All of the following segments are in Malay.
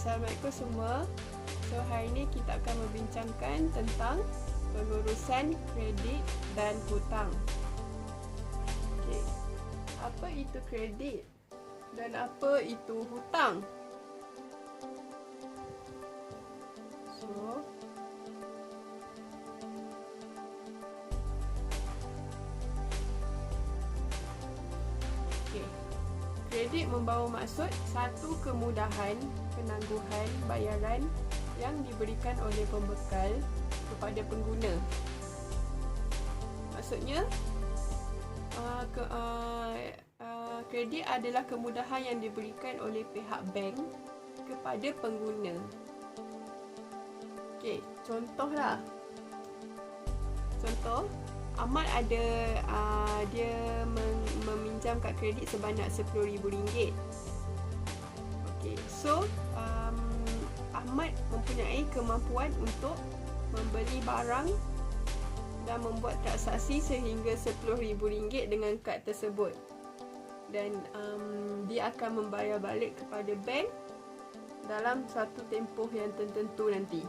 Assalamualaikum semua. So hari ini kita akan membincangkan tentang pengurusan kredit dan hutang. Okey. Apa itu kredit dan apa itu hutang? So kredit membawa maksud satu kemudahan penangguhan bayaran yang diberikan oleh pembekal kepada pengguna. Maksudnya, kredit adalah kemudahan yang diberikan oleh pihak bank kepada pengguna. Okey, contohlah. Contoh, Ahmad ada dia meminjam kad kredit sebanyak RM10,000. Okey, so Ahmad mempunyai kemampuan untuk membeli barang dan membuat transaksi sehingga RM10,000 dengan kad tersebut. Dan dia akan membayar balik kepada bank dalam satu tempoh yang tertentu nanti.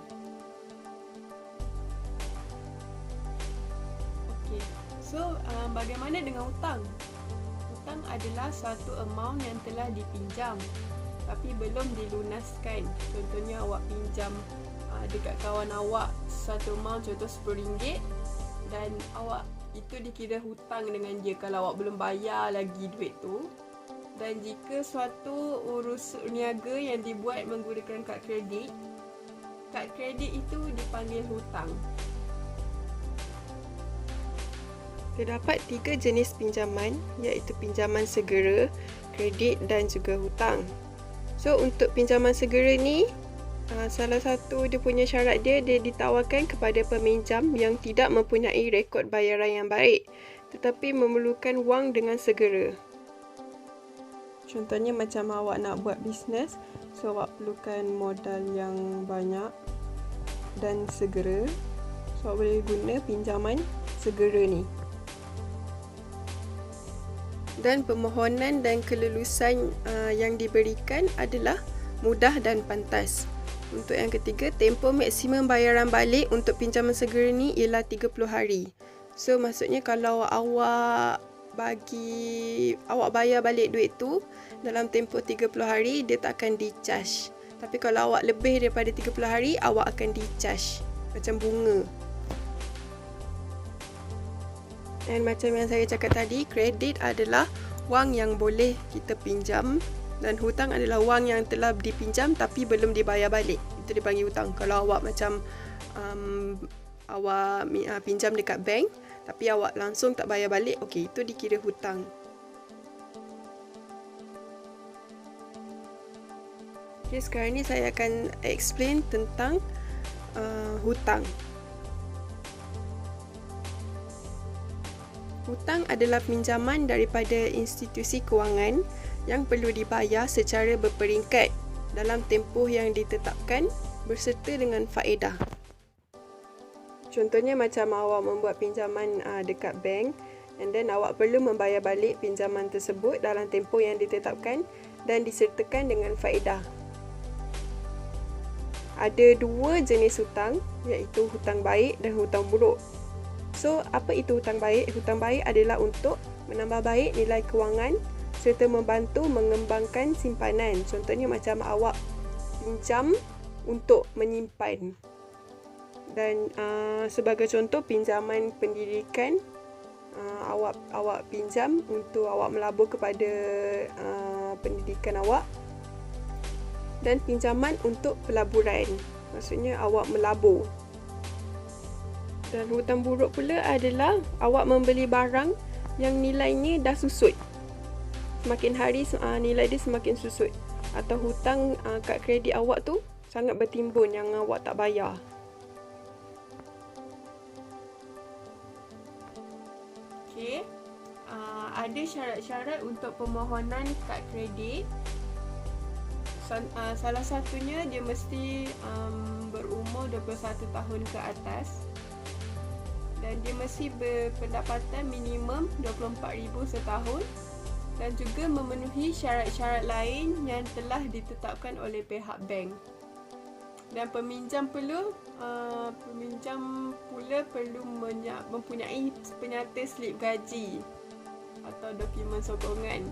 So, bagaimana dengan hutang? Hutang adalah satu amount yang telah dipinjam tapi belum dilunaskan. Contohnya awak pinjam dekat kawan awak satu amount, contoh RM10, dan awak itu dikira hutang dengan dia kalau awak belum bayar lagi duit tu. Dan jika suatu urus niaga yang dibuat menggunakan kad kredit itu dipanggil hutang. Terdapat 3 jenis pinjaman, iaitu pinjaman segera, kredit dan juga hutang. So, untuk pinjaman segera ni, salah satu dia punya syarat dia ditawarkan kepada peminjam yang tidak mempunyai rekod bayaran yang baik tetapi memerlukan wang dengan segera. Contohnya macam awak nak buat bisnes, so awak perlukan modal yang banyak dan segera. So, awak boleh guna pinjaman segera ni. Dan permohonan dan kelulusan yang diberikan adalah mudah dan pantas. Untuk yang ketiga, tempoh maksimum bayaran balik untuk pinjaman segera ni ialah 30 hari. So maksudnya kalau awak bayar balik duit tu dalam tempoh 30 hari, dia tak akan di-charge. Tapi kalau awak lebih daripada 30 hari, awak akan di-charge macam bunga. Dan macam yang saya cakap tadi, kredit adalah wang yang boleh kita pinjam dan hutang adalah wang yang telah dipinjam tapi belum dibayar balik. Itu dipanggil hutang. Kalau awak macam awak pinjam dekat bank tapi awak langsung tak bayar balik, okey, itu dikira hutang. Okey, sekarang ni saya akan explain tentang hutang. Hutang adalah pinjaman daripada institusi kewangan yang perlu dibayar secara berperingkat dalam tempoh yang ditetapkan berserta dengan faedah. Contohnya macam awak membuat pinjaman dekat bank, and then awak perlu membayar balik pinjaman tersebut dalam tempoh yang ditetapkan dan disertakan dengan faedah. Ada 2 jenis hutang, iaitu hutang baik dan hutang buruk. So, apa itu hutang baik? Hutang baik adalah untuk menambah baik nilai kewangan serta membantu mengembangkan simpanan. Contohnya macam awak pinjam untuk menyimpan. Dan sebagai contoh, pinjaman pendidikan, awak pinjam untuk awak melabur kepada pendidikan awak. Dan pinjaman untuk pelaburan, maksudnya awak melabur. Dan hutang buruk pula adalah awak membeli barang yang nilainya dah susut. Semakin hari nilai dia semakin susut. Atau hutang kad kredit awak tu sangat bertimbun yang awak tak bayar. Okey. Ada syarat-syarat untuk permohonan kad kredit. Salah satunya dia mesti berumur 21 tahun ke atas. Dan dia mesti berpendapatan minimum 24,000 setahun dan juga memenuhi syarat-syarat lain yang telah ditetapkan oleh pihak bank. Dan peminjam pula mempunyai penyata slip gaji atau dokumen sokongan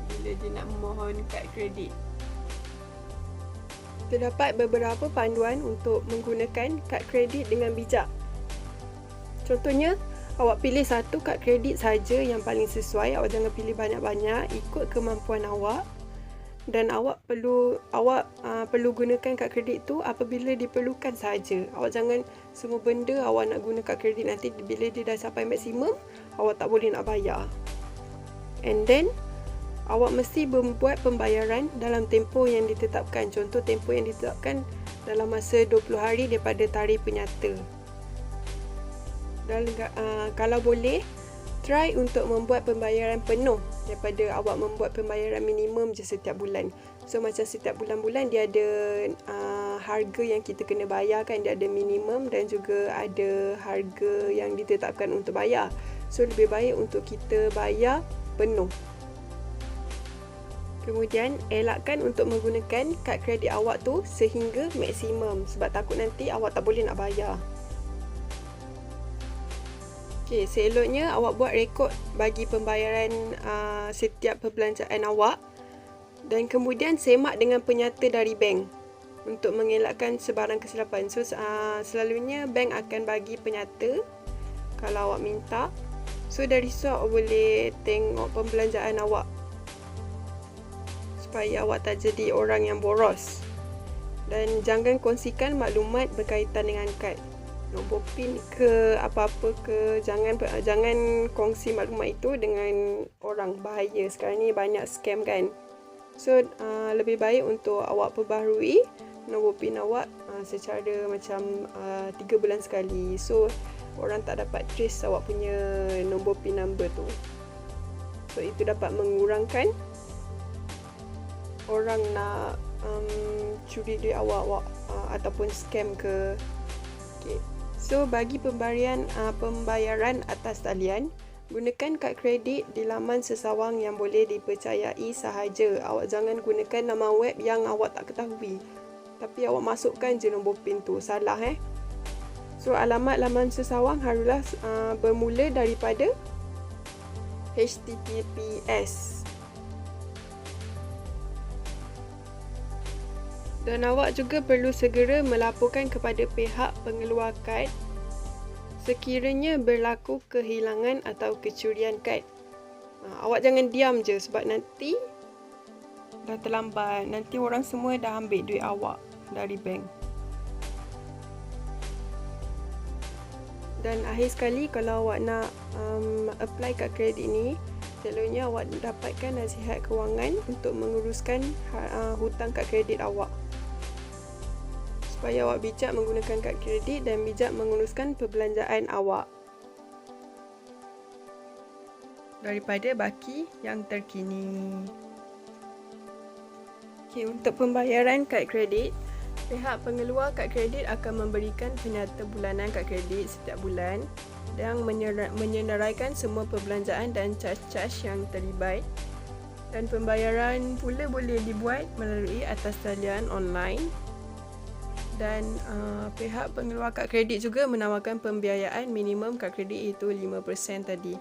bila dia nak memohon kad kredit. Terdapat beberapa panduan untuk menggunakan kad kredit dengan bijak. Contohnya, awak pilih satu kad kredit saja yang paling sesuai. Awak jangan pilih banyak-banyak, ikut kemampuan awak. Dan awak perlu gunakan kad kredit tu apabila diperlukan saja. Awak jangan semua benda awak nak guna kad kredit, nanti bila dia dah sampai maksimum, awak tak boleh nak bayar. And then, awak mesti membuat pembayaran dalam tempoh yang ditetapkan. Contoh tempoh yang ditetapkan dalam masa 20 hari daripada tarikh penyata. Dan kalau boleh, try untuk membuat pembayaran penuh daripada awak membuat pembayaran minimum je setiap bulan. So macam setiap bulan-bulan dia ada harga yang kita kena bayar kan, dia ada minimum dan juga ada harga yang ditetapkan untuk bayar. So lebih baik untuk kita bayar penuh. Kemudian elakkan untuk menggunakan kad kredit awak tu sehingga maksimum, sebab takut nanti awak tak boleh nak bayar. Okay, seeloknya awak buat rekod bagi pembayaran setiap perbelanjaan awak dan kemudian semak dengan penyata dari bank untuk mengelakkan sebarang kesilapan. So selalunya bank akan bagi penyata kalau awak minta. So dari situ awak boleh tengok pembelanjaan awak supaya awak tak jadi orang yang boros. Dan jangan kongsikan maklumat berkaitan dengan kad. Nombor PIN ke apa-apa ke, jangan kongsi maklumat itu dengan orang, bahaya. Sekarang ni banyak scam kan. So lebih baik untuk awak perbaharui nombor PIN awak secara macam 3 bulan sekali. So orang tak dapat trace awak punya nombor PIN number tu. So itu dapat mengurangkan orang nak curi duit awak ataupun scam ke. Okay. So bagi pembayaran atas talian, gunakan kad kredit di laman sesawang yang boleh dipercayai sahaja. Awak jangan gunakan nama web yang awak tak ketahui, tapi awak masukkan je nombor PIN tu. Salah So alamat laman sesawang haruslah bermula daripada HTTPS. Dan awak juga perlu segera melaporkan kepada pihak pengeluar kad sekiranya berlaku kehilangan atau kecurian kad. Awak jangan diam je, sebab nanti dah terlambat. Nanti orang semua dah ambil duit awak dari bank. Dan akhir sekali, kalau awak nak apply kad kredit ni, selalunya awak dapatkan nasihat kewangan untuk menguruskan hutang kad kredit awak. Supaya awak bijak menggunakan kad kredit dan bijak menguruskan perbelanjaan awak daripada baki yang terkini. Okay, untuk pembayaran kad kredit, pihak pengeluar kad kredit akan memberikan penyata bulanan kad kredit setiap bulan yang menyenaraikan semua perbelanjaan dan cas-cas yang terlibat. Dan pembayaran pula boleh dibuat melalui atas talian online. Dan pihak pengeluar kad kredit juga menawarkan pembiayaan minimum kad kredit, iaitu 5% tadi.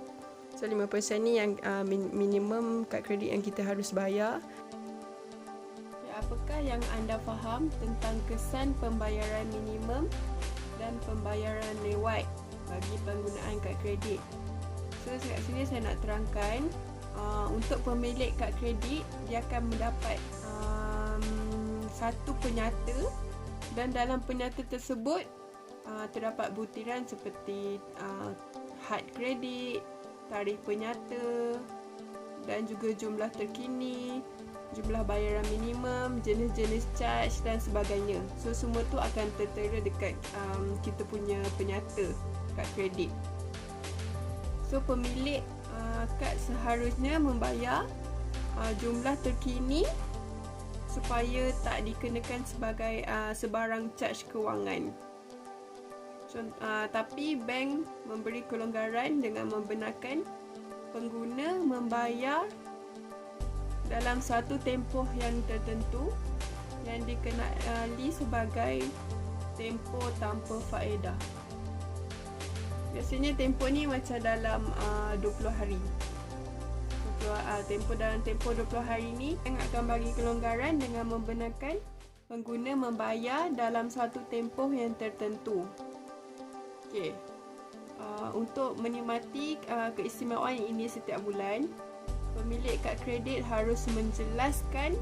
So 5% ni yang minimum kad kredit yang kita harus bayar. Ya, apakah yang anda faham tentang kesan pembayaran minimum dan pembayaran lewat bagi penggunaan kad kredit? So kat sini saya nak terangkan, untuk pemilik kad kredit, dia akan mendapat satu penyata. Dan dalam penyata tersebut terdapat butiran seperti had kredit, tarikh penyata dan juga jumlah terkini, jumlah bayaran minimum, jenis-jenis charge dan sebagainya. So semua tu akan tertera dekat kita punya penyata kad kredit. So pemilik kad seharusnya membayar jumlah terkini supaya tak dikenakan sebagai sebarang charge kewangan. Tapi bank memberi kelonggaran dengan membenarkan pengguna membayar dalam satu tempoh yang tertentu yang dikenali sebagai tempoh tanpa faedah. Biasanya tempoh ni macam dalam 20 hari. Dalam tempoh 20 hari ni bank akan bagi kelonggaran dengan membenarkan pengguna membayar dalam satu tempoh yang tertentu. Okey. Untuk menikmati keistimewaan ini setiap bulan, pemilik kad kredit harus menjelaskan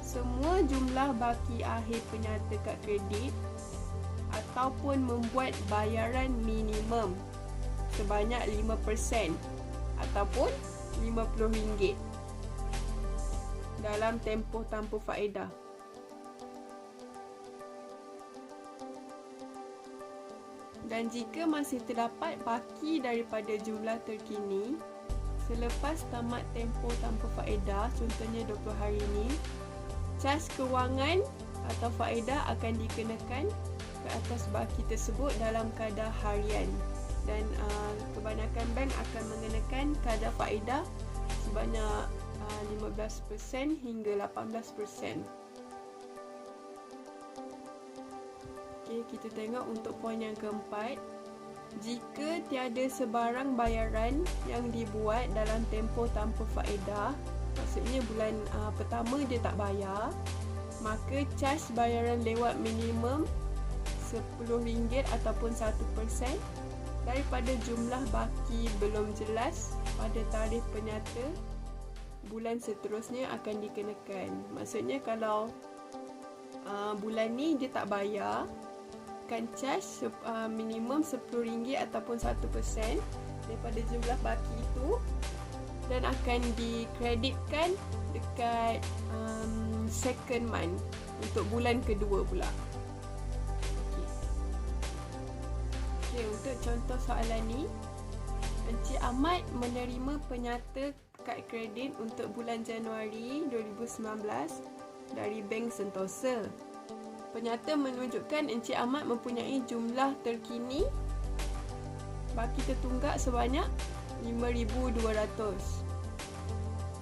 semua jumlah baki akhir penyata kad kredit ataupun membuat bayaran minimum sebanyak 5% ataupun RM50 dalam tempoh tanpa faedah. Dan jika masih terdapat baki daripada jumlah terkini selepas tamat tempoh tanpa faedah, contohnya 20 hari ini, caj kewangan atau faedah akan dikenakan ke atas baki tersebut dalam kadar harian, dan kebanyakan bank akan mengenakan kadar faedah sebanyak 15% hingga 18%. Okey, kita tengok untuk poin yang keempat. Jika tiada sebarang bayaran yang dibuat dalam tempoh tanpa faedah, maksudnya bulan pertama dia tak bayar, maka caj bayaran lewat minimum RM10 ataupun 1% daripada jumlah baki belum jelas pada tarikh penyata bulan seterusnya akan dikenakan. Maksudnya kalau bulan ni dia tak bayar, akan caj minimum RM10 ataupun 1% daripada jumlah baki itu dan akan dikreditkan dekat second month untuk bulan kedua pula. Okey, untuk contoh soalan ni, Encik Ahmad menerima penyata kad kredit untuk bulan Januari 2019 dari Bank Sentosa. Penyata menunjukkan Encik Ahmad mempunyai jumlah terkini baki tertunggak sebanyak RM5,200.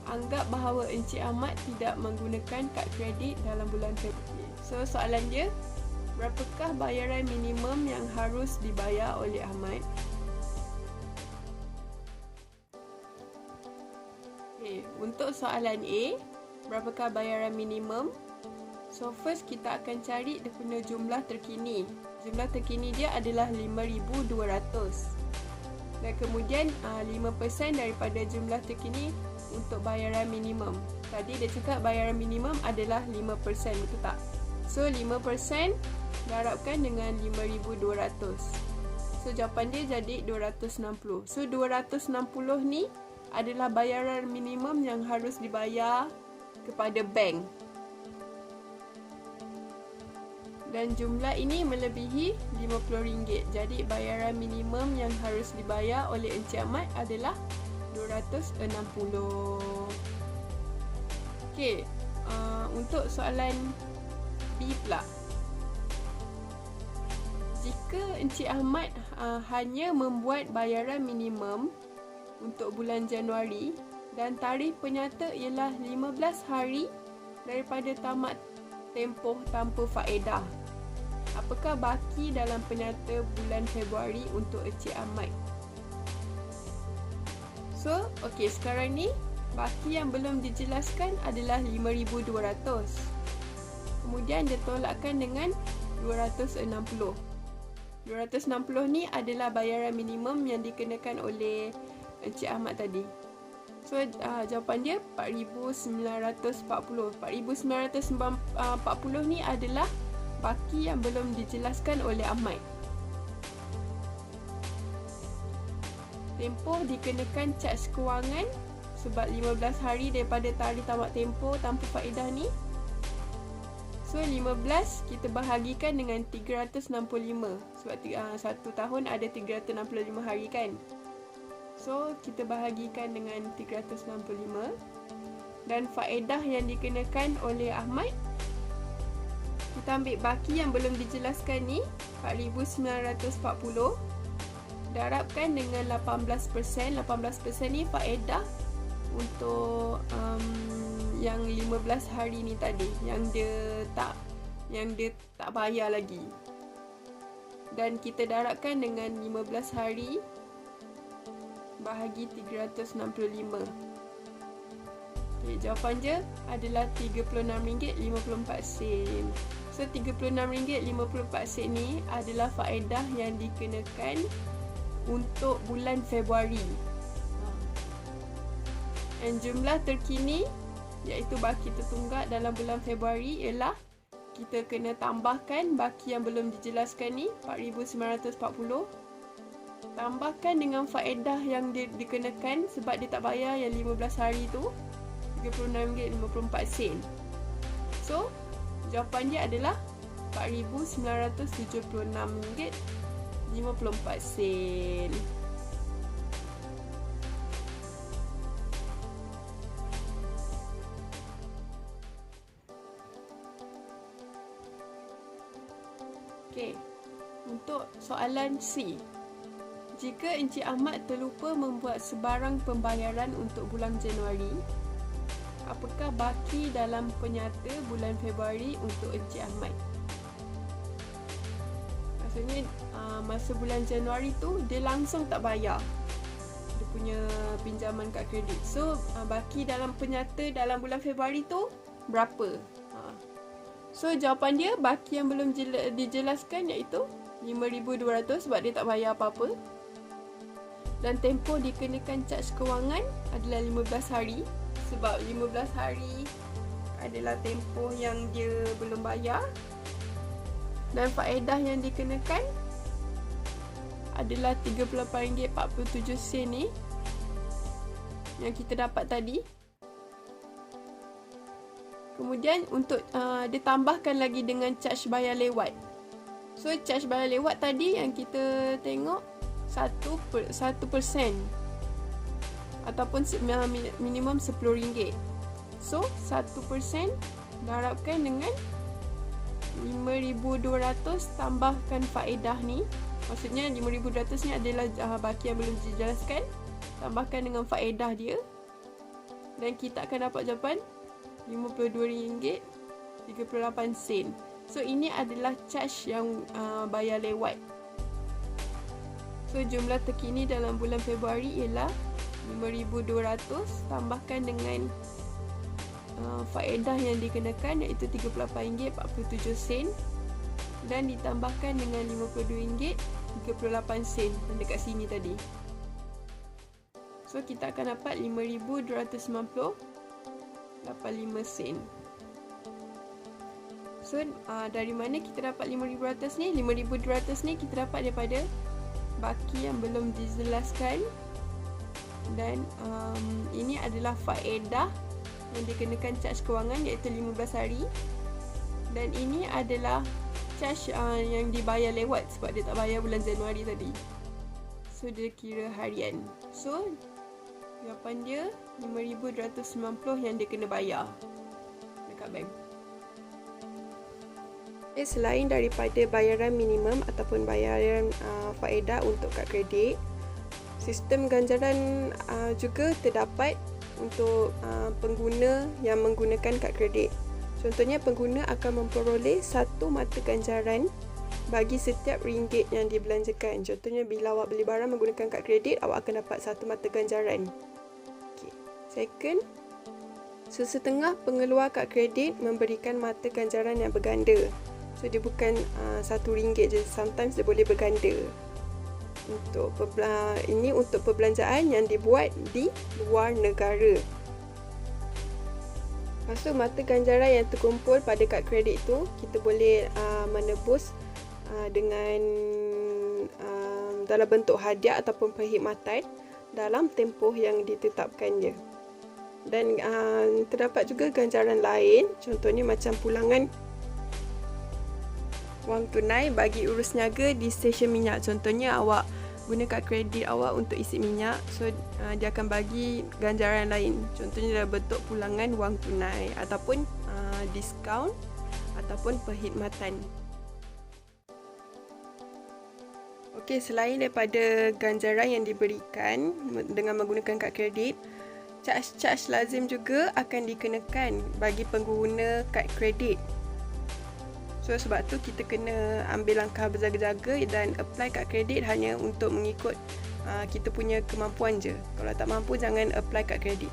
Anggap bahawa Encik Ahmad tidak menggunakan kad kredit dalam bulan Februari. So soalan dia, berapakah bayaran minimum yang harus dibayar oleh Ahmad? Okay, untuk soalan A, berapakah bayaran minimum? So first kita akan cari dia punya jumlah terkini. Jumlah terkini dia adalah RM5,200. Dan kemudian 5% daripada jumlah terkini untuk bayaran minimum. Tadi dia cakap bayaran minimum adalah 5%, betul tak? So 5% darabkan dengan RM5,200. So jawapan dia jadi RM260. So 260 ni adalah bayaran minimum yang harus dibayar kepada bank. Dan jumlah ini melebihi RM50. Jadi bayaran minimum yang harus dibayar oleh Encik Ahmad adalah RM260. Okey, untuk soalan B pula. Jika Encik Ahmad hanya membuat bayaran minimum untuk bulan Januari dan tarikh penyata ialah 15 hari daripada tamat tempoh tanpa faedah, apakah baki dalam penyata bulan Februari untuk Encik Ahmad? So, okey, sekarang ni baki yang belum dijelaskan adalah RM5,200. Kemudian dia tolakkan dengan RM260. RM260 ni adalah bayaran minimum yang dikenakan oleh Encik Ahmad tadi. So, jawapan dia RM4,940. RM4,940 ni adalah baki yang belum dijelaskan oleh Ahmad. Tempoh dikenakan caj kewangan sebab 15 hari daripada tarikh tamat tempoh tanpa faedah ni. So 15 kita bahagikan dengan 365 sebab satu tahun ada 365 hari kan. So kita bahagikan dengan 365 dan faedah yang dikenakan oleh Ahmad, kita ambil baki yang belum dijelaskan ni RM4,940 darabkan dengan 18%. 18% ni faedah untuk yang 15 hari ni tadi, yang dia tak bayar lagi. Dan kita darabkan dengan 15 hari bahagi 365. Okay, jawapan dia adalah RM36.54. So RM36.54 ni adalah faedah yang dikenakan untuk bulan Februari. Dan jumlah terkini iaitu baki tertunggak dalam bulan Februari ialah kita kena tambahkan baki yang belum dijelaskan ni, RM4,940. Tambahkan dengan faedah yang dikenakan sebab dia tak bayar yang 15 hari tu, RM36.54. So, jawapan dia adalah RM4,976.54. Okey, untuk soalan C. Jika Encik Ahmad terlupa membuat sebarang pembayaran untuk bulan Januari, apakah baki dalam penyata bulan Februari untuk Encik Ahmad? Maksudnya masa bulan Januari tu dia langsung tak bayar dia punya pinjaman kad kredit. So baki dalam penyata dalam bulan Februari tu berapa? So jawapan dia baki yang belum dijelaskan iaitu RM5,200 sebab dia tak bayar apa-apa. Dan tempoh dikenakan caj kewangan adalah 15 hari sebab 15 hari adalah tempoh yang dia belum bayar. Dan faedah yang dikenakan adalah RM38.47 ni yang kita dapat tadi. Kemudian untuk ditambahkan lagi dengan caj bayar lewat. So caj bayar lewat tadi yang kita tengok 1% ataupun minimum RM10. So 1% darabkan dengan RM5,200 tambahkan faedah ni. Maksudnya RM5,200 ni adalah baki yang belum dijelaskan, tambahkan dengan faedah dia dan kita akan dapat jawapan RM52.38. So ini adalah caj yang bayar lewat. So jumlah terkini dalam bulan Februari ialah RM5,200 tambahkan dengan faedah yang dikenakan iaitu RM38.47 dan ditambahkan dengan RM52.38 yang dekat sini tadi. So kita akan dapat RM5,290.85. So dari mana kita dapat RM5,200 ni? RM5,200 ni kita dapat daripada baki yang belum dijelaskan dan ini adalah faedah yang dikenakan caj kewangan iaitu 15 hari dan ini adalah caj yang dibayar lewat sebab dia tak bayar bulan Januari tadi. So dia kira harian. So jawapan dia RM5,290 yang dia kena bayar dekat bank. Selain daripada bayaran minimum ataupun bayaran faedah untuk kad kredit, sistem ganjaran juga terdapat untuk pengguna yang menggunakan kad kredit. Contohnya, pengguna akan memperoleh satu mata ganjaran bagi setiap ringgit yang dibelanjakan. Contohnya, bila awak beli barang menggunakan kad kredit, awak akan dapat satu mata ganjaran. Okay. Second, sesetengah pengeluar kad kredit memberikan mata ganjaran yang berganda. So dia bukan RM1 je, sometimes dia boleh berganda. Ini untuk perbelanjaan yang dibuat di luar negara. Lepas tu mata ganjaran yang terkumpul pada kad kredit tu kita boleh menebus dengan dalam bentuk hadiah ataupun perkhidmatan dalam tempoh yang ditetapkannya. Dan terdapat juga ganjaran lain, contohnya macam pulangan wang tunai bagi urus niaga di stesen minyak. Contohnya awak guna kad kredit awak untuk isi minyak, so dia akan bagi ganjaran lain. Contohnya dalam bentuk pulangan wang tunai ataupun diskaun ataupun perkhidmatan. Okey, selain daripada ganjaran yang diberikan dengan menggunakan kad kredit, Charge-charge lazim juga akan dikenakan bagi pengguna kad kredit. So sebab tu kita kena ambil langkah berjaga-jaga dan apply kad kredit hanya untuk mengikut kita punya kemampuan je. Kalau tak mampu, jangan apply kad kredit.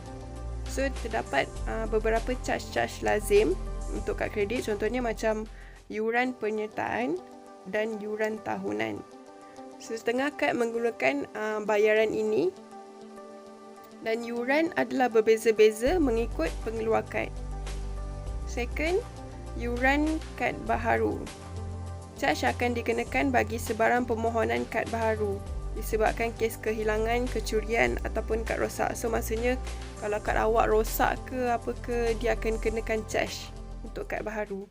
So terdapat beberapa charge-charge lazim untuk kad kredit, contohnya macam yuran penyertaan dan yuran tahunan. So, setengah kad menggunakan bayaran ini dan yuran adalah berbeza-beza mengikut pengeluar kad. Second, yuran kad baharu. Charge akan dikenakan bagi sebarang permohonan kad baharu disebabkan kes kehilangan, kecurian ataupun kad rosak. So maksudnya kalau kad awak rosak ke apa ke, dia akan kenakan charge untuk kad baharu.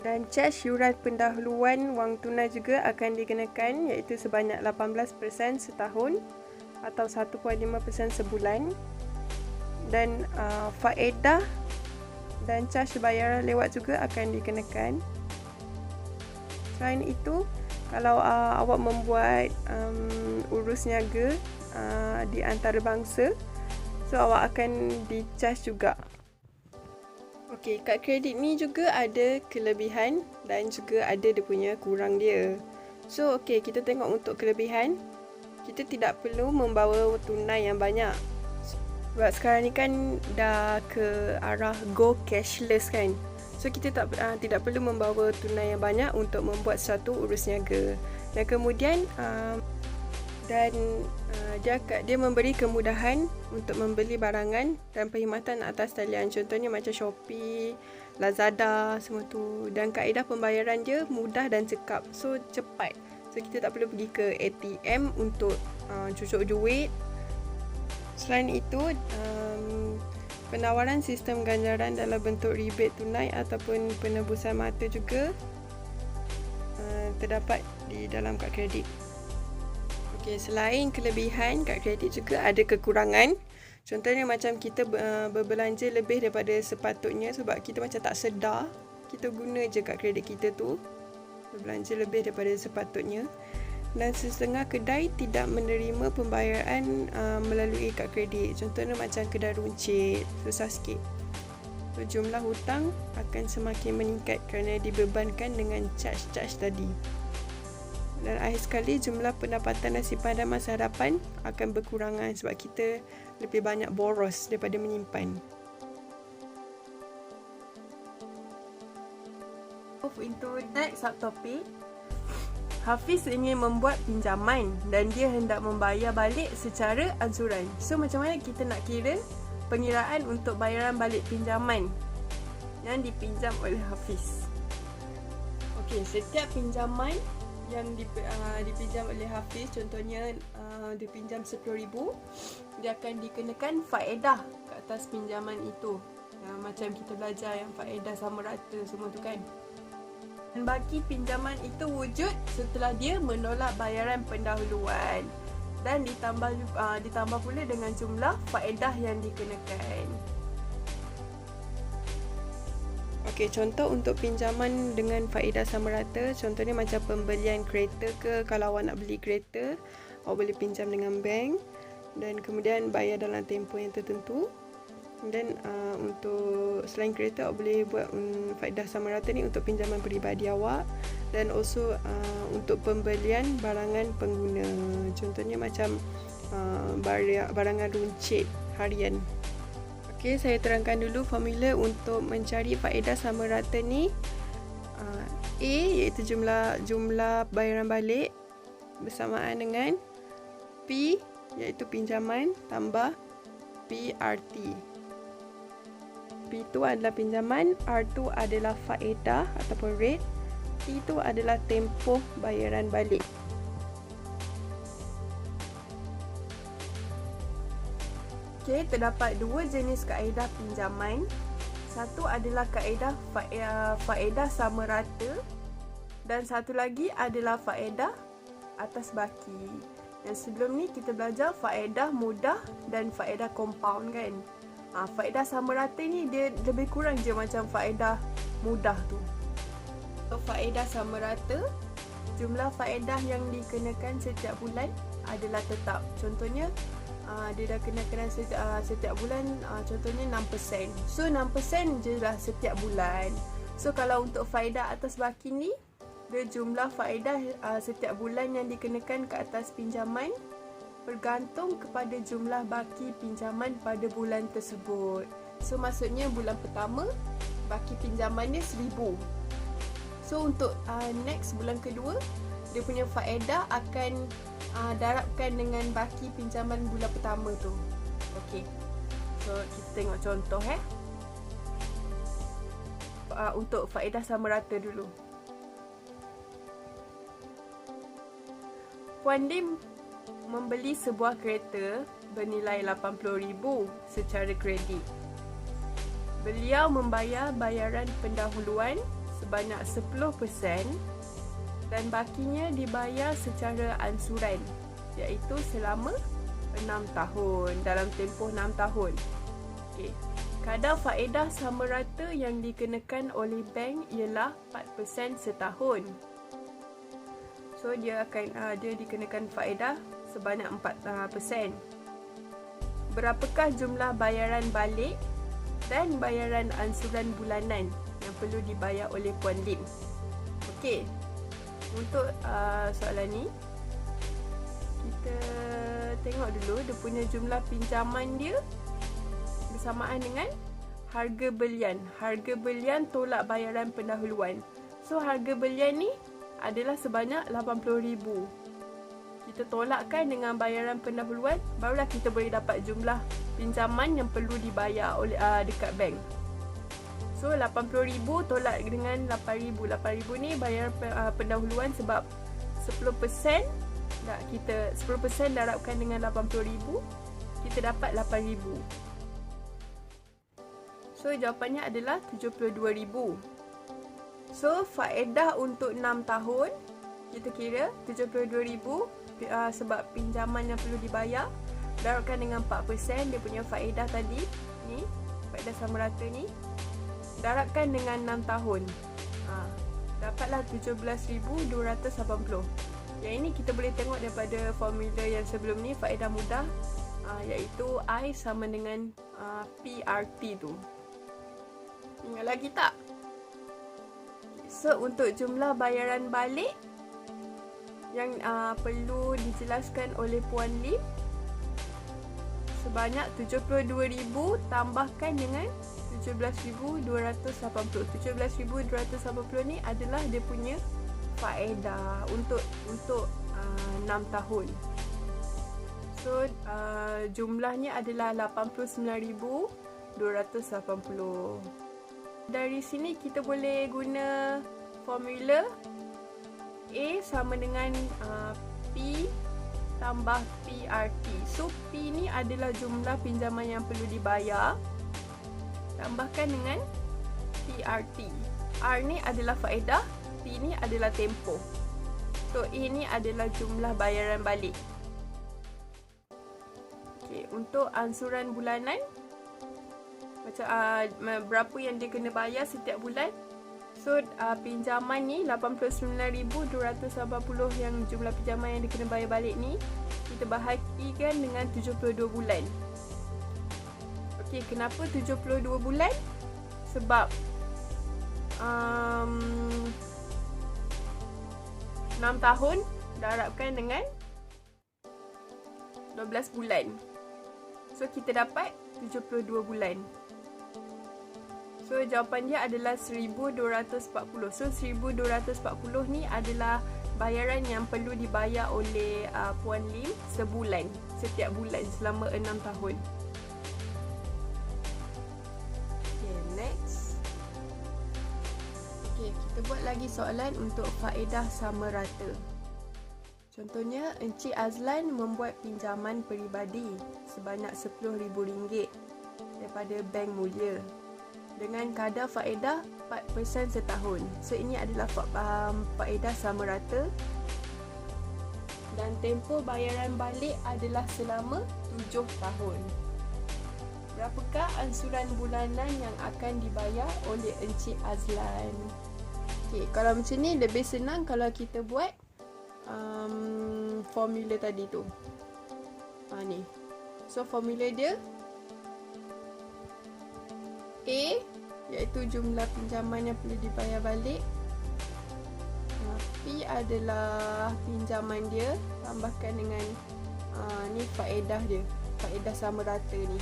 Dan charge yuran pendahuluan wang tunai juga akan dikenakan, iaitu sebanyak 18% setahun atau 1.5% sebulan. Dan faedah dan charge bayaran lewat juga akan dikenakan. Selain itu, kalau awak membuat urus niaga di antarabangsa, so awak akan di-charge juga. Okey, kad kredit ni juga ada kelebihan dan juga ada dia punya kurang dia. So okey, kita tengok untuk kelebihan. Kita tidak perlu membawa tunai yang banyak. Sebab sekarang ni kan dah ke arah go cashless kan. So kita tidak perlu membawa tunai yang banyak untuk membuat satu urus niaga. Dan kemudian dia memberi kemudahan untuk membeli barangan dan perkhidmatan atas talian. Contohnya macam Shopee, Lazada, semua tu. Dan kaedah pembayaran dia mudah dan cekap. So cepat. So kita tak perlu pergi ke ATM untuk cucuk duit. Selain itu, penawaran sistem ganjaran dalam bentuk rebate tunai ataupun penebusan mata juga terdapat di dalam kad kredit. Okey, selain kelebihan, kad kredit juga ada kekurangan. Contohnya macam kita berbelanja lebih daripada sepatutnya sebab kita macam tak sedar kita guna je kad kredit kita tu, berbelanja lebih daripada sepatutnya. Dan setengah kedai tidak menerima pembayaran melalui kad kredit. Contohnya macam kedai runcit, susah sikit. So, jumlah hutang akan semakin meningkat kerana dibebankan dengan charge-charge tadi. Dan akhir sekali, jumlah pendapatan dan simpanan masa hadapan akan berkurangan sebab kita lebih banyak boros daripada menyimpan. Into next subtopic, Hafiz ingin membuat pinjaman dan dia hendak membayar balik secara ansuran. So macam mana kita nak kira pengiraan untuk bayaran balik pinjaman yang dipinjam oleh Hafiz? Okey, setiap pinjaman yang dipinjam oleh Hafiz, contohnya dipinjam RM10,000, dia akan dikenakan faedah ke atas pinjaman itu. Macam kita belajar yang faedah sama rata semua tu kan. Dan bagi pinjaman itu wujud setelah dia menolak bayaran pendahuluan dan ditambah pula dengan jumlah faedah yang dikenakan. Okey, contoh untuk pinjaman dengan faedah sama rata, contohnya macam pembelian kereta ke, kalau awak nak beli kereta, awak boleh pinjam dengan bank dan kemudian bayar dalam tempoh yang tertentu. Dan untuk selain kereta, awak boleh buat faedah sama rata ni untuk pinjaman peribadi awak dan also untuk pembelian barangan pengguna. Contohnya macam barangan runcit harian. Okey, saya terangkan dulu formula untuk mencari faedah sama rata ni. A iaitu jumlah bayaran balik bersamaan dengan P iaitu pinjaman tambah PRT. P itu adalah pinjaman, R itu adalah faedah ataupun rate, T itu adalah tempoh bayaran balik. Okey, terdapat dua jenis kaedah pinjaman. Satu adalah kaedah faedah sama rata dan satu lagi adalah faedah atas baki. Dan sebelum ni kita belajar faedah mudah dan faedah compound kan. Faedah sama rata ni dia lebih kurang je macam faedah mudah tu. So, faedah sama rata, jumlah faedah yang dikenakan setiap bulan adalah tetap. Contohnya dia dah kenakan setiap bulan, contohnya 6%. So 6% je lah setiap bulan. So kalau untuk faedah atas baki ni, dia jumlah faedah setiap bulan yang dikenakan ke atas pinjaman bergantung kepada jumlah baki pinjaman pada bulan tersebut. So maksudnya bulan pertama baki pinjaman dia 1000. So untuk next bulan kedua, dia punya faedah akan darabkan dengan baki pinjaman bulan pertama tu. Okey. So kita tengok contoh untuk faedah sama rata dulu. Puan Lim membeli sebuah kereta bernilai 80,000 secara kredit. Beliau membayar bayaran pendahuluan sebanyak 10% dan bakinya dibayar secara ansuran, iaitu selama 6 tahun, dalam tempoh 6 tahun. Okey. Kadar faedah sama rata yang dikenakan oleh bank ialah 4% setahun. So dia dikenakan faedah sebanyak 4%. Berapakah jumlah bayaran balik dan bayaran ansuran bulanan yang perlu dibayar oleh Puan Lim? Okey. Untuk soalan ni, kita tengok dulu dia punya jumlah pinjaman dia bersamaan dengan harga belian. Harga belian tolak bayaran pendahuluan. So harga belian ni adalah sebanyak 80,000. Kita tolakkan dengan bayaran pendahuluan, barulah kita boleh dapat jumlah pinjaman yang perlu dibayar oleh dekat bank. So 80,000 tolak dengan 8,000. 8,000 ni bayaran pendahuluan sebab 10% kita 10% darabkan dengan 80,000, kita dapat 8,000. So jawapannya adalah 72,000. So faedah untuk 6 tahun kita kira 72,000 sebab pinjaman yang perlu dibayar, darabkan dengan 4% dia punya faedah tadi ni, faedah sama rata ni, darabkan dengan 6 tahun. Dapatlah 17,280. Yang ini kita boleh tengok daripada formula yang sebelum ni, faedah mudah, iaitu I sama dengan PRT tu. Ingat lagi tak? So untuk jumlah bayaran balik yang perlu dijelaskan oleh Puan Lim sebanyak 72,000 tambahkan dengan 17,280. 17,280 ni adalah dia punya faedah untuk 6 tahun. So jumlahnya adalah 89,280. Dari sini kita boleh guna formula A sama dengan P tambah PRT. So P ni adalah jumlah pinjaman yang perlu dibayar, tambahkan dengan PRT. R ni adalah faedah, T ni adalah tempoh. So A ni adalah jumlah bayaran balik. Okay, untuk ansuran bulanan, macam berapa yang dia kena bayar setiap bulan. So pinjaman ni 89,280 yang jumlah pinjaman yang dia kena bayar balik ni, kita bahagikan dengan 72 bulan. Okey, kenapa 72 bulan? Sebab 6 tahun darabkan dengan 12 bulan. So kita dapat 72 bulan. So jawapan dia adalah 1,240. So 1,240 ni adalah bayaran yang perlu dibayar oleh Puan Lim sebulan, setiap bulan selama 6 tahun. Okay, next. Okay, kita buat lagi soalan untuk faedah sama rata. Contohnya, Encik Azlan membuat pinjaman peribadi sebanyak RM10,000 daripada Bank Mulia dengan kadar faedah 4% setahun. So ini adalah faedah sama rata dan tempoh bayaran balik adalah selama 7 tahun. Berapakah ansuran bulanan yang akan dibayar oleh Encik Azlan? Okay, kalau macam ni lebih senang kalau kita buat formula tadi tu. Ni So formula dia A iaitu jumlah pinjaman yang perlu dibayar balik, P adalah pinjaman dia tambahkan dengan ni faedah dia, faedah sama rata ni.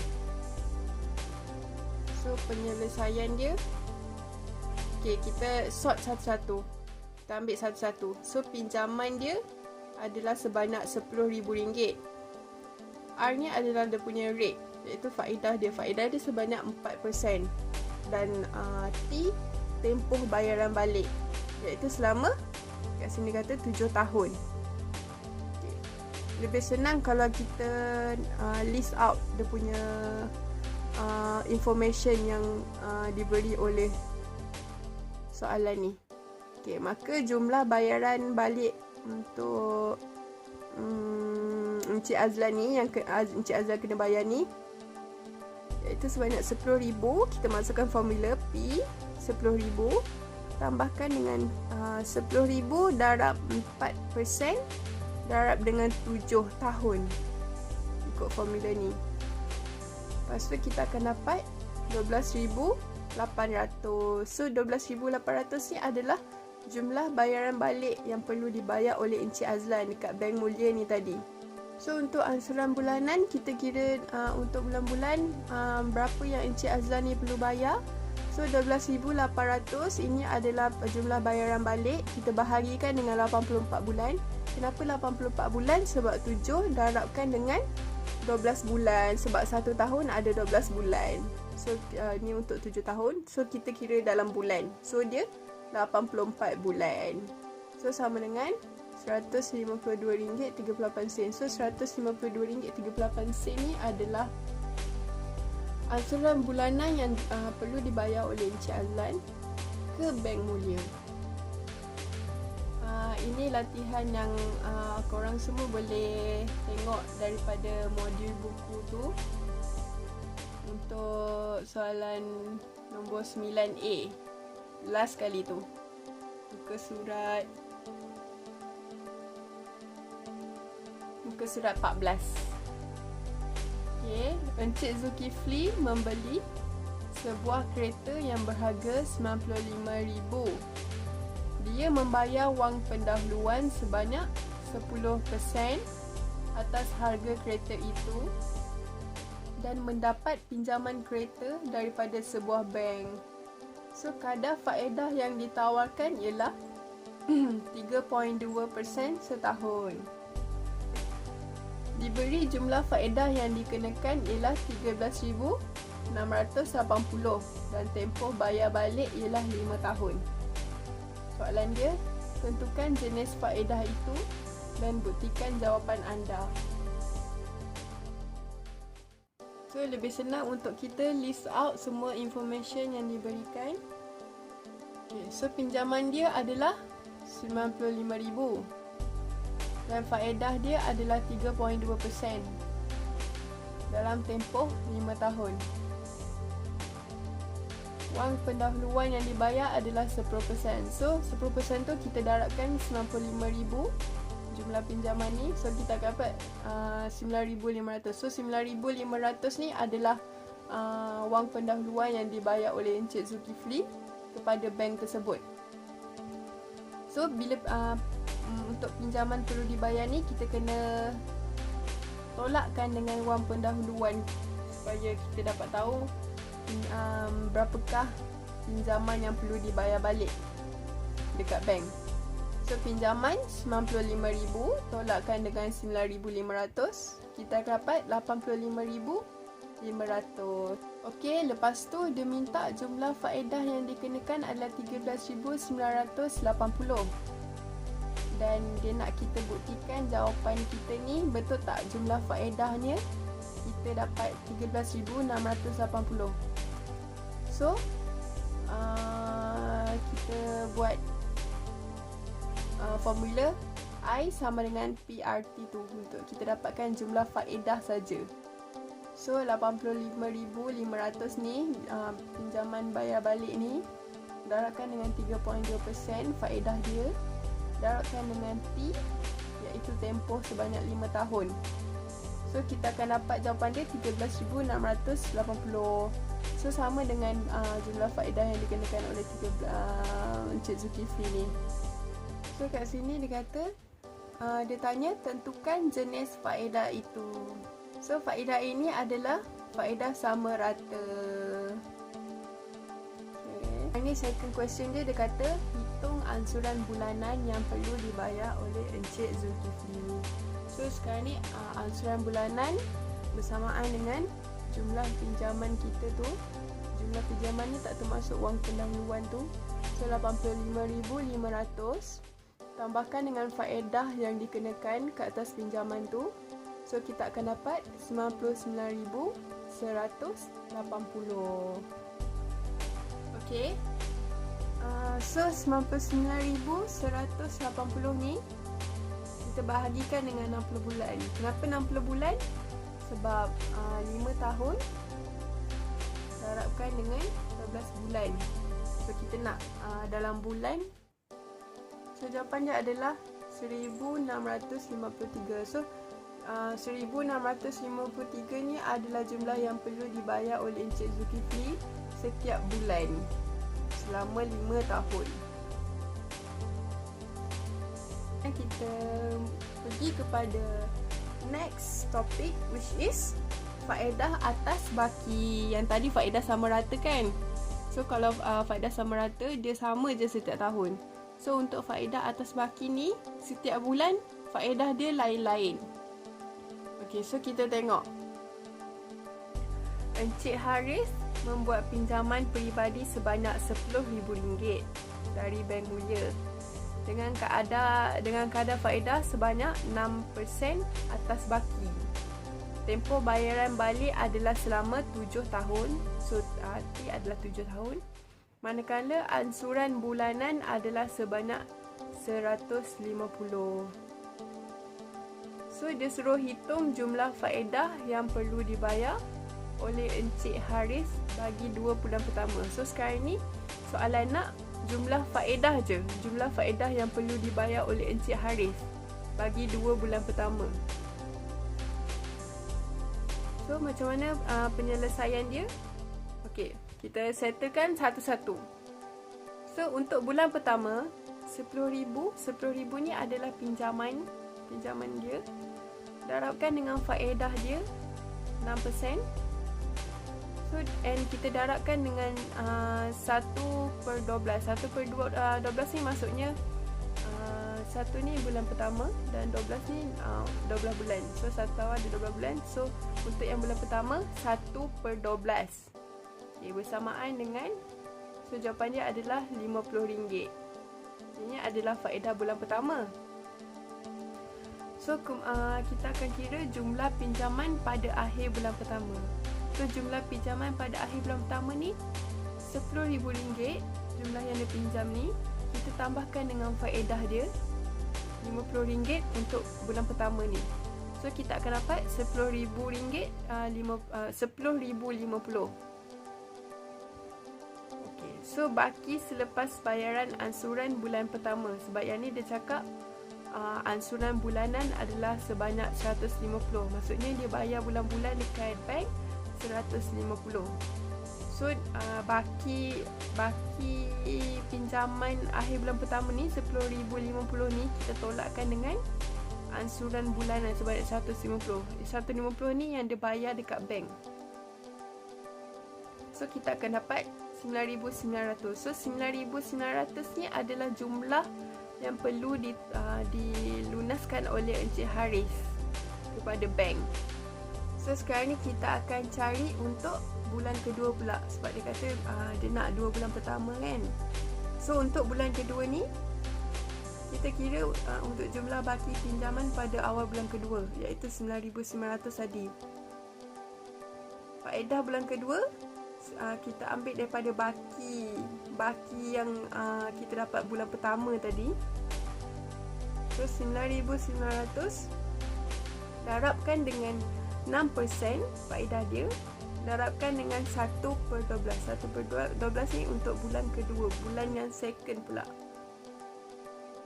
So penyelesaian dia, okay, kita sort satu-satu, kita ambil satu-satu. So pinjaman dia adalah sebanyak RM10,000. R ni adalah dia punya rate, iaitu faedah dia. Faedah dia sebanyak 4%. Dan T tempoh bayaran balik, iaitu selama, kat sini kata 7 tahun. Okay. Lebih senang kalau kita list out dia punya information yang diberi oleh soalan ni. Okay, maka jumlah bayaran balik untuk Encik Azlan ni, yang Encik Azlan kena bayar ni, iaitu sebanyak RM10,000. Kita masukkan formula P, RM10,000 tambahkan dengan RM10,000 darab 4% darab dengan 7 tahun, ikut formula ni. Lepas tu kita akan dapat 12,800. So 12,800 ni adalah jumlah bayaran balik yang perlu dibayar oleh Encik Azlan dekat bank mulia ni tadi. So untuk ansuran bulanan, kita kira untuk bulan-bulan berapa yang Encik Azlan ni perlu bayar. So 12,800 ini adalah jumlah bayaran balik. Kita bahagikan dengan 84 bulan. Kenapa 84 bulan? Sebab 7 darabkan dengan 12 bulan. Sebab 1 tahun ada 12 bulan. So ni untuk 7 tahun. So kita kira dalam bulan. So dia 84 bulan. So sama dengan RM152.38. So RM152.38 ni adalah ansuran bulanan yang perlu dibayar oleh Encik Azlan ke bank mulia. Ini latihan yang korang semua boleh tengok daripada modul buku tu. Untuk soalan nombor 9A, last kali tu, muka surat 14. Okay. Encik Zulkifli membeli sebuah kereta yang berharga RM95,000. Dia membayar wang pendahuluan sebanyak 10% atas harga kereta itu dan mendapat pinjaman kereta daripada sebuah bank. So kadar faedah yang ditawarkan ialah 3.2% setahun. Diberi jumlah faedah yang dikenakan ialah RM13,680 dan tempoh bayar balik ialah 5 tahun. Soalan dia, tentukan jenis faedah itu dan buktikan jawapan anda. So lebih senang untuk kita list out semua information yang diberikan. Okay, so pinjaman dia adalah RM95,000 dan faedah dia adalah 3.2% dalam tempoh 5 tahun. Wang pendahuluan yang dibayar adalah 10%. So 10% tu kita darabkan RM95,000 jumlah pinjaman ni. So kita akan dapat RM9,500. So RM9,500 ni adalah wang pendahuluan yang dibayar oleh Encik Zulkifli kepada bank tersebut. So bila untuk pinjaman perlu dibayar ni, kita kena tolakkan dengan wang pendahuluan supaya kita dapat tahu berapakah pinjaman yang perlu dibayar balik dekat bank. So pinjaman RM95,000 tolakkan dengan RM9,500, kita dapat RM85,500. Okey, lepas tu dia minta jumlah faedah yang dikenakan adalah RM13,980. Dan dia nak kita buktikan jawapan kita ni betul tak jumlah faedahnya. Kita dapat RM13,680. So kita buat formula I sama dengan PRT tu untuk kita dapatkan jumlah faedah saja. So 85,500 ni pinjaman bayar balik ni, darabkan dengan 3.2% faedah dia, darabkan dengan T iaitu tempoh sebanyak 5 tahun. So So kita akan dapat jawapan dia 13,680. So sama dengan jumlah faedah yang dikenakan oleh Encik Zulkifli ni. So kat sini dia kata dia tanya tentukan jenis faedah itu. So faedah ini adalah faedah sama rata. Ini second question dia kata hitung ansuran bulanan yang perlu dibayar oleh Encik Zulkifli. So sekarang ni ansuran bulanan bersamaan dengan jumlah pinjaman kita tu. Jumlah pinjaman ni tak termasuk wang pendahuluan tu. So 85,500 tambahkan dengan faedah yang dikenakan ke atas pinjaman tu. So kita akan dapat 99,180. Okey. So 99,180 ni kita bahagikan dengan 60 bulan. Kenapa 60 bulan? Sebab 5 tahun darabkan dengan 12 bulan. So kita nak dalam bulan. So jawapan dia adalah 1,653. So 1,653 ni adalah jumlah yang perlu dibayar oleh Encik Zulkifli setiap bulan selama 5 tahun. Kita pergi kepada next topic, which is faedah atas baki. Yang tadi faedah sama rata kan? So kalau faedah sama rata, dia sama je setiap tahun. So untuk faedah atas baki ni, setiap bulan faedah dia lain-lain. Okay, so kita tengok. Encik Haris membuat pinjaman peribadi sebanyak RM10,000 dari Bank Mulia dengan kadar faedah sebanyak 6% atas baki. Tempoh bayaran balik adalah selama 7 tahun. So arti adalah 7 tahun. Manakala ansuran bulanan adalah sebanyak 150. So dia suruh hitung jumlah faedah yang perlu dibayar oleh Encik Haris bagi 2 bulan pertama. So sekarang ni soalan nak jumlah faedah je. Jumlah faedah yang perlu dibayar oleh Encik Haris bagi 2 bulan pertama. So macam mana penyelesaian dia? Okey, kita settlekan satu-satu. So untuk bulan pertama, RM10,000 ni adalah pinjaman dia. Darabkan dengan faedah dia 6%. So and kita darabkan dengan 1/12. 1/12 ni maksudnya 1 ni bulan pertama dan 12 ni 12 bulan. So 1 tahun ada 12 bulan. So untuk yang bulan pertama 1/12. Okay, bersamaan dengan, so jawapan dia adalah RM50. Ini adalah faedah bulan pertama. So kita akan kira jumlah pinjaman pada akhir bulan pertama. So jumlah pinjaman pada akhir bulan pertama ni RM10,000. Jumlah yang dia pinjam ni kita tambahkan dengan faedah dia RM50 untuk bulan pertama ni. So kita akan dapat RM10,000 10,050. Okay, so baki selepas bayaran ansuran bulan pertama. Sebab yang ni dia cakap ansuran bulanan adalah sebanyak 150. Maksudnya dia bayar bulan-bulan dekat bank 150. So baki pinjaman akhir bulan pertama ni RM10,050 ni kita tolakkan dengan ansuran bulanan sebanyak 150. 150 ni yang dia bayar dekat bank. So kita akan dapat 9,900. So 9,900 ni adalah jumlah yang perlu dilunaskan oleh Encik Haris kepada bank. So sekarang ni kita akan cari untuk bulan kedua pula. Sebab dia kata dia nak 2 bulan pertama kan. So untuk bulan kedua ni kita kira untuk jumlah baki pinjaman pada awal bulan kedua, iaitu 9,900 tadi. Faedah bulan kedua kita ambil daripada baki yang kita dapat bulan pertama tadi. So 9,900 darabkan dengan 6% faedah dia, darabkan dengan 1/12. 1/12 ni untuk bulan kedua, bulan yang second pula.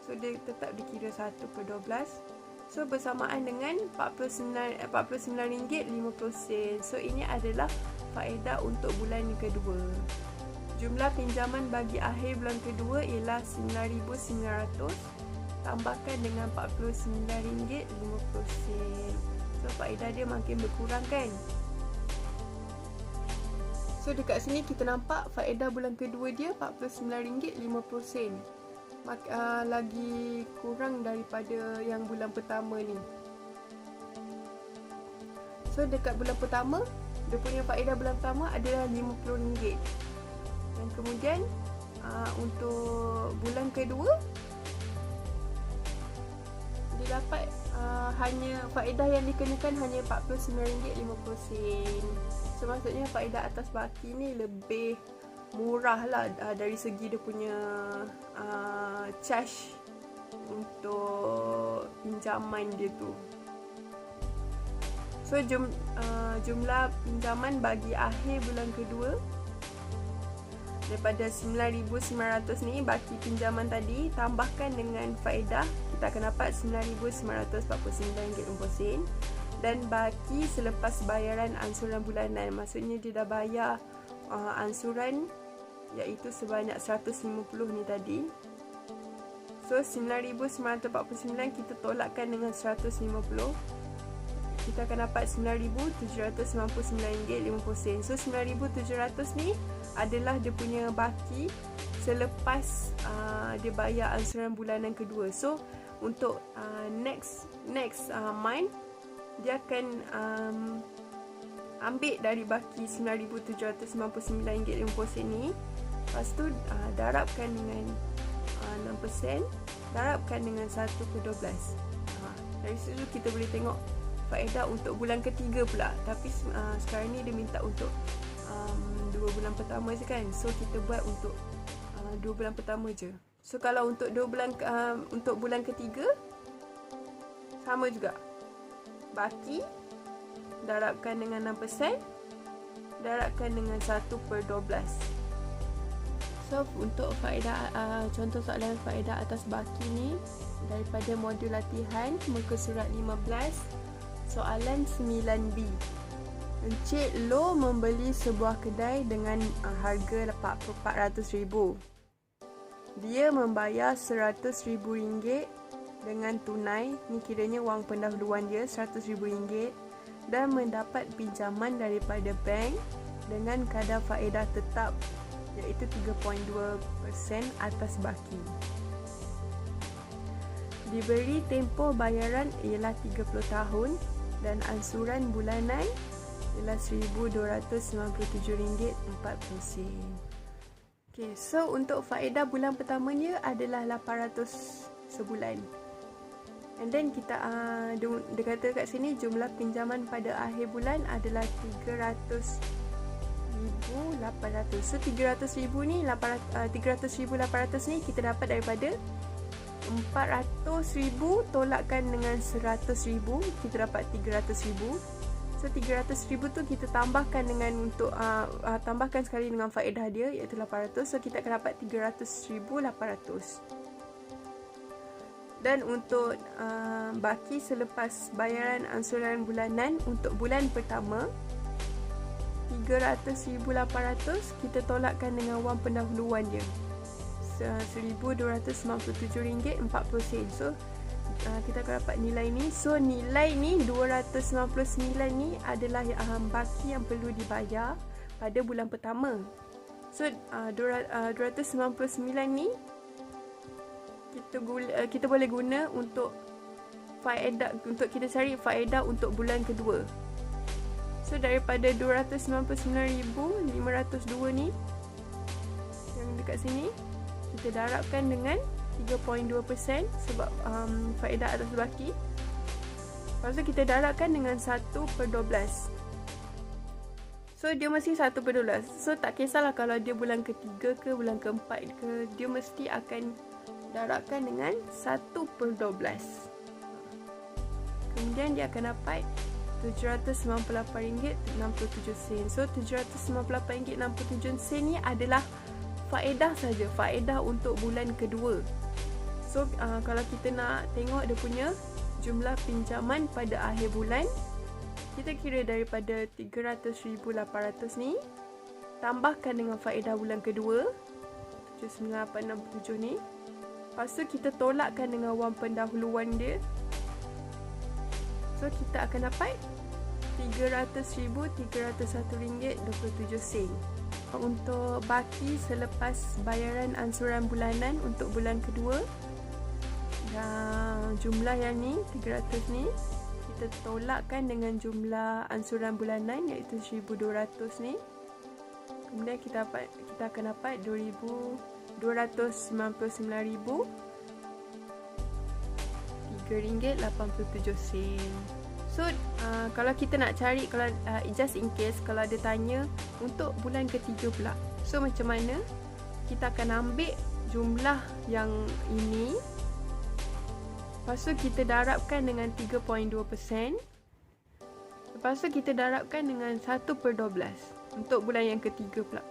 So dia tetap dikira 1/12. So bersamaan dengan RM49.50. So ini adalah faedah untuk bulan kedua. Jumlah pinjaman bagi akhir bulan kedua ialah RM9,900 tambahkan dengan RM49.50. So faedah dia makin berkurang kan. So dekat sini kita nampak faedah bulan kedua dia RM49.50. Lagi kurang daripada yang bulan pertama ni. So dekat bulan pertama, dia punya faedah bulan pertama adalah RM50. Dan kemudian untuk bulan kedua dia dapat hanya faedah yang dikenakan hanya RM49.50. So maksudnya faedah atas baki ni lebih murah lah dari segi dia punya charge untuk pinjaman dia tu. So jumlah pinjaman bagi akhir bulan kedua daripada RM9,900 ni baki pinjaman tadi tambahkan dengan faedah, kita akan dapat RM9,949.50. Dan baki selepas bayaran ansuran bulanan, maksudnya dia dah bayar ansuran iaitu sebanyak 150 ni tadi. So RM9,949 kita tolakkan dengan 150, kita akan dapat RM9,799.50. So RM9,700 ni adalah dia punya baki selepas dia bayar ansuran bulanan kedua. So untuk next month dia akan ambil dari baki RM9,799.50 ni. Lepas tu darabkan dengan 6%, darabkan dengan 1/12. Dari situ kita boleh tengok faedah untuk bulan ketiga pula. Tapi sekarang ni dia minta untuk 2 bulan pertama je kan. So kita buat untuk 2 bulan pertama je. So kalau untuk untuk bulan ketiga sama juga. Baki darabkan dengan 6%, darabkan dengan 1/12. So untuk faedah contoh soalan faedah atas baki ni daripada modul latihan muka surat 15, soalan 9B. Encik Lo membeli sebuah kedai dengan harga RM400,000. Dia membayar RM100,000 dengan tunai, ni kiranya wang pendahuluan dia RM100,000, dan mendapat pinjaman daripada bank dengan kadar faedah tetap iaitu 3.2% atas baki. Diberi tempoh bayaran ialah 30 tahun dan ansuran bulanan ialah RM1,297.40. Okay, so untuk faedah bulan pertamanya adalah 800 sebulan. And then kita dia kata kat sini jumlah pinjaman pada akhir bulan adalah 300,800. So 300,000 ni 300,800 ni kita dapat daripada 400,000 tolakkan dengan 100,000, kita dapat 300,000. So 300,000 tu kita tambahkan dengan untuk tambahkan sekali dengan faedah dia iaitu 800. So kita akan dapat 300,800. Dan untuk baki selepas bayaran ansuran bulanan untuk bulan pertama 300,800 kita tolakkan dengan wang pendahuluan dia RM1,297.40. So kita akan dapat nilai ni. So nilai ni 299 ni adalah baki yang perlu dibayar pada bulan pertama. So 299 ni kita boleh guna untuk faedah, untuk kita cari faedah untuk bulan kedua. So daripada 299,502 ni yang dekat sini kita darabkan dengan 3.2% sebab faedah atas baki. Lepas tu kita darabkan dengan 1/12. So dia mesti 1/12. So tak kisahlah kalau dia bulan ketiga ke bulan keempat ke, dia mesti akan darabkan dengan 1/12. Kemudian dia akan dapat RM798.67. So RM798.67 ni adalah faedah saja, faedah untuk bulan kedua. So kalau kita nak tengok dia punya jumlah pinjaman pada akhir bulan. Kita kira daripada 300,800 ni, tambahkan dengan faedah bulan kedua 79,867 ni. Lepas tu kita tolakkan dengan wang pendahuluan dia. So kita akan dapat RM300,301.27. Untuk baki selepas bayaran ansuran bulanan untuk bulan kedua, dan jumlah yang ni 300 ni kita tolakkan dengan jumlah ansuran bulanan iaitu 1,200 ni. Kemudian kita akan dapat RM299,303.87. So kalau kita nak cari, kalau just in case kalau ada tanya untuk bulan ketiga pula, so macam mana? Kita akan ambil jumlah yang ini, lepas tu kita darabkan dengan 3.2%, lepas tu kita darabkan dengan 1/12 untuk bulan yang ketiga pula.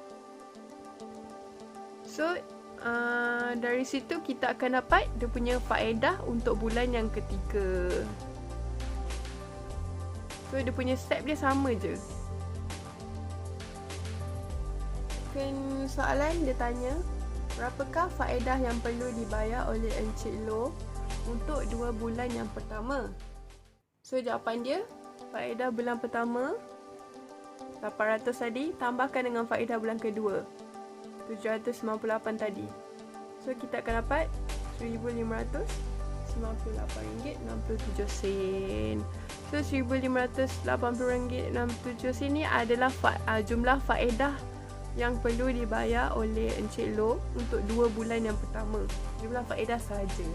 So dari situ kita akan dapat dia punya faedah untuk bulan yang ketiga. So dia punya step dia sama je. Soalan dia tanya, berapakah faedah yang perlu dibayar oleh Encik Loh untuk 2 bulan yang pertama? So jawapan dia, faedah bulan pertama 800 tadi, tambahkan dengan faedah bulan kedua 798 tadi. So kita akan dapat RM1,598.67. So RM1,580.67 ni adalah jumlah faedah yang perlu dibayar oleh Encik Loh untuk 2 bulan yang pertama. Jumlah faedah sahaja.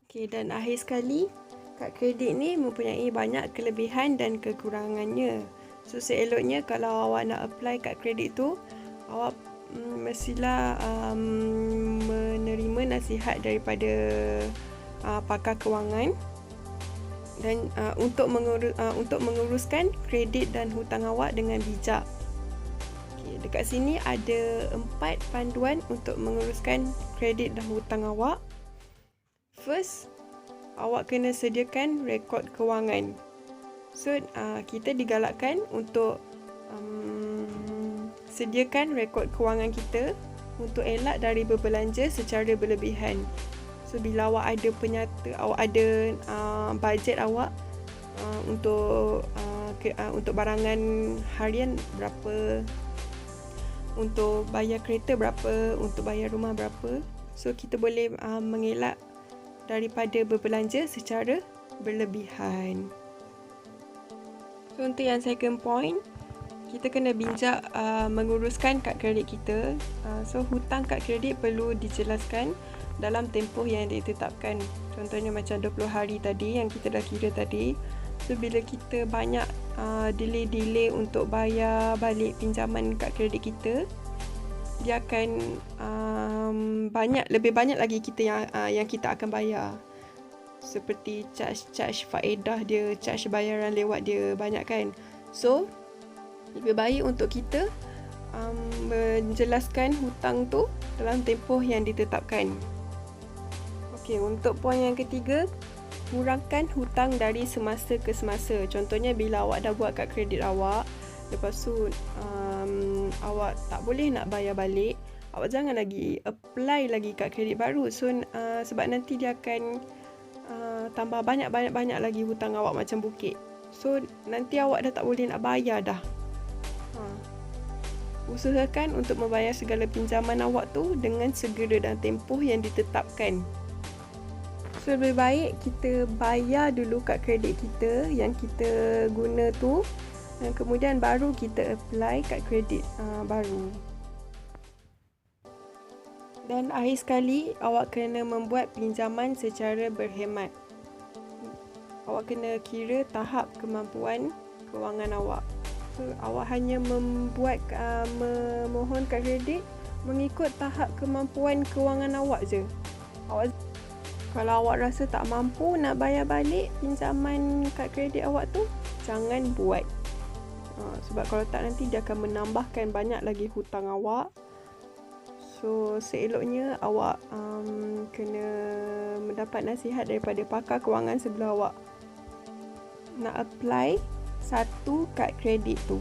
Okey, dan akhir sekali, kad kredit ni mempunyai banyak kelebihan dan kekurangannya. So seeloknya kalau awak nak apply kad kredit tu, awak mestilah menerima nasihat daripada pakar kewangan dan untuk menguruskan kredit dan hutang awak dengan bijak. Okay, dekat sini ada 4 panduan untuk menguruskan kredit dan hutang awak. First, awak kena sediakan rekod kewangan. So kita digalakkan untuk sediakan rekod kewangan kita untuk elak dari berbelanja secara berlebihan. So bila awak ada awak ada bajet awak untuk barangan harian berapa, untuk bayar kereta berapa, untuk bayar rumah berapa, so kita boleh mengelak daripada berbelanja secara berlebihan. So untuk yang second point, kita kena bijak menguruskan kad kredit kita. So hutang kad kredit perlu dijelaskan dalam tempoh yang ditetapkan. Contohnya macam 20 hari tadi yang kita dah kira tadi. So bila kita banyak delay untuk bayar balik pinjaman kad kredit kita, dia akan lebih banyak lagi kita yang kita akan bayar. Seperti charge faedah dia, charge bayaran lewat dia banyak kan. So lebih baik untuk kita menjelaskan hutang tu dalam tempoh yang ditetapkan. Okey, untuk poin yang ketiga, kurangkan hutang dari semasa ke semasa. Contohnya bila awak dah buat kad kredit awak, lepas tu awak tak boleh nak bayar balik, awak jangan lagi apply lagi kad kredit baru. So sebab nanti dia akan tambah banyak lagi hutang awak macam bukit. So nanti awak dah tak boleh nak bayar dah. Usahakan untuk membayar segala pinjaman awak tu dengan segera dan tempoh yang ditetapkan. So lebih baik kita bayar dulu kad kredit kita yang kita guna tu, dan kemudian baru kita apply kad kredit baru. Dan akhir sekali, awak kena membuat pinjaman secara berhemat. Awak kena kira tahap kemampuan kewangan awak. So, awak hanya memohon kad kredit mengikut tahap kemampuan kewangan awak je. Kalau awak rasa tak mampu nak bayar balik pinjaman kad kredit awak tu, jangan buat. Sebab kalau tak nanti dia akan menambahkan banyak lagi hutang awak. So seeloknya awak kena mendapat nasihat daripada pakar kewangan sebelum awak nak apply satu kad kredit tu.